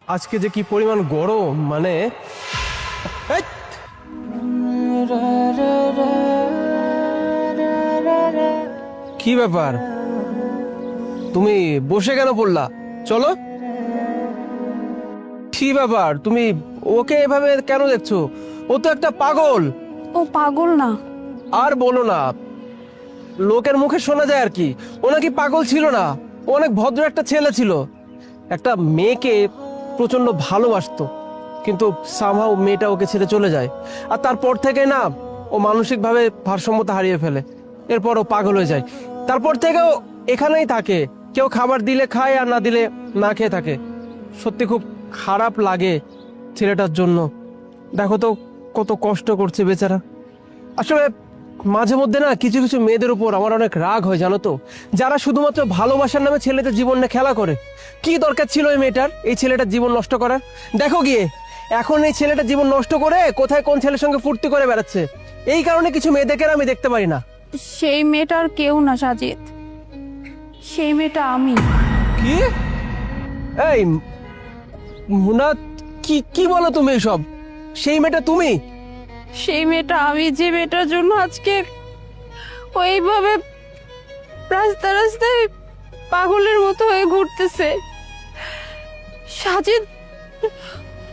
আজকে যে কি পরিমাণ গরম, মানে এই! কি ব্যাপার, তুমি বসে কেন পড়লা? চলো। কি ব্যাপার, তুমি ওকে এভাবে কেন দেখছো? ও তো একটা পাগল। ও পাগল না। আর বলো না, লোকের মুখে শোনা যায় আর কি। ও নাকি পাগল ছিল না, ও অনেক ভদ্র একটা ছেলে ছিল, একটা মেয়েকে প্রচন্ড ভালোবাসতো, কিন্তু সামহাও মেয়েটা ওকে ছেড়ে চলে যায়। আর তারপর থেকে না, ও মানসিকভাবে ভারসাম্যতা হারিয়ে ফেলে। এরপর ও পাগল হয়ে যায়। তারপর থেকেও এখানেই থাকে, কেউ খাবার দিলে খায় আর না দিলে না খেয়ে থাকে। সত্যি খুব খারাপ লাগে ছেলেটার জন্য। দেখো তো কত কষ্ট করছে বেচারা। আসলে মাঝে মধ্যে না কিছু কিছু মেয়েদের উপর আমার অনেক রাগ হয়, জানো তো, যারা শুধুমাত্র ভালোবাসার নামে ছেলেদের জীবন নিয়ে খেলা করে। কি দরকার ছিল এই মেয়েটার এই ছেলেটার জীবন নষ্ট করার? দেখো গিয়ে এখন এই ছেলেটার জীবন নষ্ট করে কোথায় কোন ছেলের সঙ্গে ফুর্তি করে বেড়াচ্ছে। এই কারণে কিছু মেয়েদেরকে আমি দেখতে পারি না। সেই মেয়েটার কেউ না সাজিদ, সেই মেয়েটা আমি। কি? এই মুনা, কি কি বলো তুমি এসব? সেই মেয়েটা তুমি? সেই মেয়েটা আমি, যে মেয়েটার জন্য আজকে ওইভাবে রাস্তায় রাস্তায় পাগলের মতো হয়ে ঘুরতেছে। সাজিদ,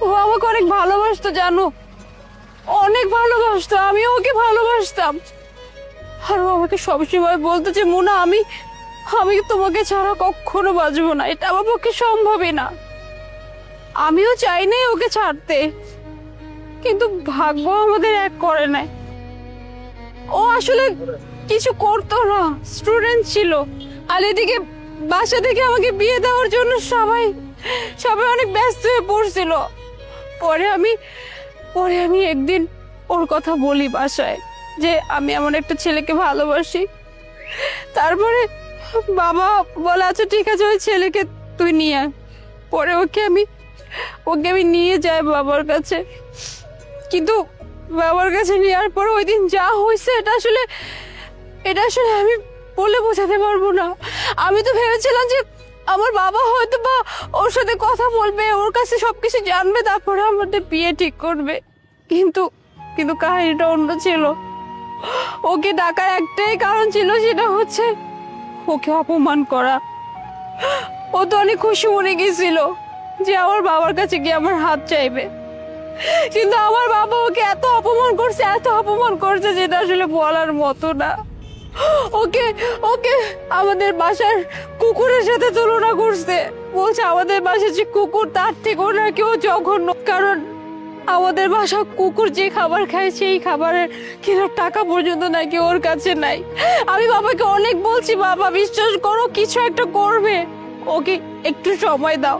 ও আমাকে অনেক ভালোবাসতো জানো, অনেক ভালোবাসতো, আমি ওকে ভালোবাসতাম। আর ও আমাকে সবসময় বলতো যে মুনা, আমি আমি তোমাকে ছাড়া কখনো বাঁচবো না, এটা আমার পক্ষে সম্ভবই না। আমিও চাই নাই ওকে ছাড়তে, কিন্তু ভাগ্য আমাদের এক করে নাই। ও আসলে কিছু করতো না, স্টুডেন্ট ছিল। আর এদিকে বাসা থেকে আমাকে বিয়ে দেওয়ার জন্য সবাই সবাই অনেক ব্যস্ত হয়ে পড়ছিল। পরে আমি একদিন ওর কথা বলি বাসায় যে আমি এমন একটা ছেলেকে ভালোবাসি। তারপরে বাবা বলে আচ্ছা ঠিক আছে, ওই ছেলেকে তুই নিয়ে আয়। পরে ওকে আমি নিয়ে যাই বাবার কাছে, কিন্তু বাবার কাছে নেওয়ার পর ওই দিন যা হয়েছে এটা আসলে আমি বলে বোঝাতে পারবো না। আমি তো ভেবেছিলাম যে আমার বাবা হয়তো বা ওর সাথে কথা বলবে, ওর কাছে সবকিছু জানবে, তারপরে আমাদের বিয়ে ঠিক করবে। কিন্তু কিন্তু কাহিনীটা অন্য ছিল। ওকে ডাকার একটাই কারণ ছিল, সেটা হচ্ছে ওকে অপমান করা। ও তো অনেক খুশি মনে গেছিল যে আমার বাবার কাছে গিয়ে আমার হাত চাইবে, কিন্তু আমার বাবা ওকে এত অপমান করছে যেটা আসলে বলার মতো না। ওকে ওকে আমাদের বাসার কুকুরের সাথে তুলনা করছে, বলছে আমাদের বাসার যে কুকুর তার থেকে ওরা কেউ জঘন্য, কারণ আমাদের বাসা কুকুর যে খাবার খায় সেই খাবারের কেনার টাকা পর্যন্ত নাকি ওর কাছে নাই। আমি বাবাকে অনেক বলছি, বাবা বিশ্বাস করো কিছু একটা করবে, ওকে একটু সময় দাও।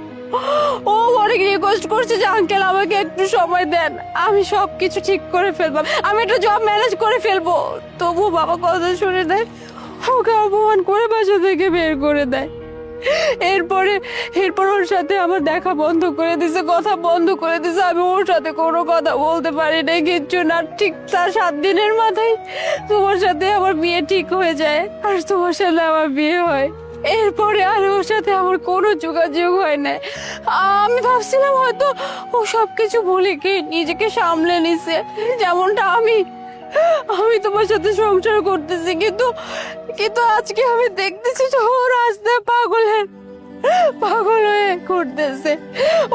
ও অনেক রিকোয়েস্ট করছে যে আঙ্কেল আমাকে একটু সময় দেন, আমি সবকিছু ঠিক করে ফেলবো, আমি একটা জব ম্যানেজ করে ফেলবো। তবু বাবা কথা শুনে দেয়, ওকে অপমান করে বাসা থেকে বের করে দেয়। এরপর ওর সাথে আমার দেখা বন্ধ করে দিছে, কথা বন্ধ করে দিছে। আমি ওর সাথে কোনো কথা বলতে পারি না, কিচ্ছু না। ঠিক তার 7 দিনের মাথায় তোমার সাথে আমার বিয়ে ঠিক হয়ে যায়, আর তোমার সাথে আমার বিয়ে হয়। এরপরে আর ওর সাথে আমার কোনো যোগাযোগ হয় না। আমি ভাবছিলাম হয়তো ও সবকিছু ভুলে গিয়ে নিজেকে সামলে নিছে, যেমনটা আমি আমি তোমার সাথে সংসার করতেছি। কিন্তু কিন্তু আজকে আমি দেখতেছি যে ও রাস্তায় পাগল হয়ে ঘুরতেছে।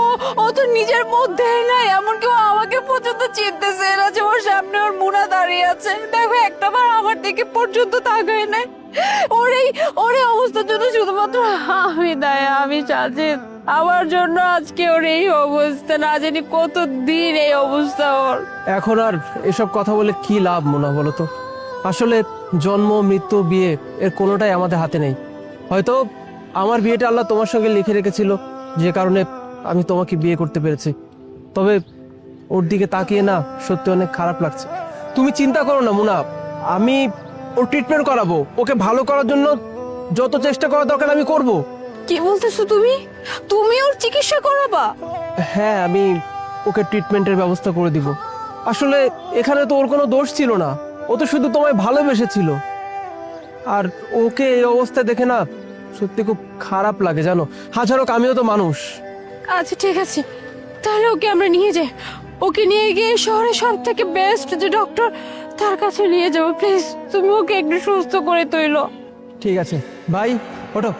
ও ও তো নিজের মধ্যেই নাই, এমনকি ও আমাকে পর্যন্ত চিনতেছে না যে ওর সামনে ওর মুনা দাঁড়িয়ে আছে। দেখো একটাবার আমার দিকে পর্যন্ত তাকায় নাই। ওর এই অবস্থার জন্য শুধুমাত্র আমি দায়, আমি সাজিদ। আমার জন্য আজকে ওর এই অবস্থা, না জানি কতদিন এই অবস্থা ওর। এখন আর এসব কথা বলে কি লাভ মোনা, বলো তো? আসলে জন্ম মৃত্যু বিয়ে এর কোনোটাই আমাদের হাতে নেই। হয়তো আমার বিয়েটা আল্লাহ তোমার সঙ্গে লিখে রেখেছিল, যে কারণে আমি তোমাকে বিয়ে করতে পেরেছি। তবে ওর দিকে তাকিয়ে না সত্যি অনেক খারাপ লাগছে। তুমি চিন্তা করো না মুনা, আমি ওর ট্রিটমেন্ট করাবো, ওকে ভালো করার জন্য যত চেষ্টা করা দরকার আমি করব। কি বলতেছো তুমি? তুমি ওর চিকিৎসা করাবা? হ্যাঁ, আমি ওকে ট্রিটমেন্টের ব্যবস্থা করে দিব। আসলে এখানে তো ওর কোনো দোষ ছিল না, ও তো শুধু তোমায় ভালোবেসেছিল। আর ওকে এই অবস্থায় দেখে না সত্যি খুব খারাপ লাগে, জানো। হাজার হোক আমিও তো মানুষ, আচ্ছা ঠিক আছে, তাহলে ওকে আমরা নিয়ে যাই। ওকে নিয়ে গিয়ে শহরের সব থেকে বেস্ট যে ডক্টর, তার কাছে নিয়ে যাবো। প্লিজ তুমি ওকে একটু সুস্থ করে তুইলো। ঠিক আছে ভাই, ওঠো।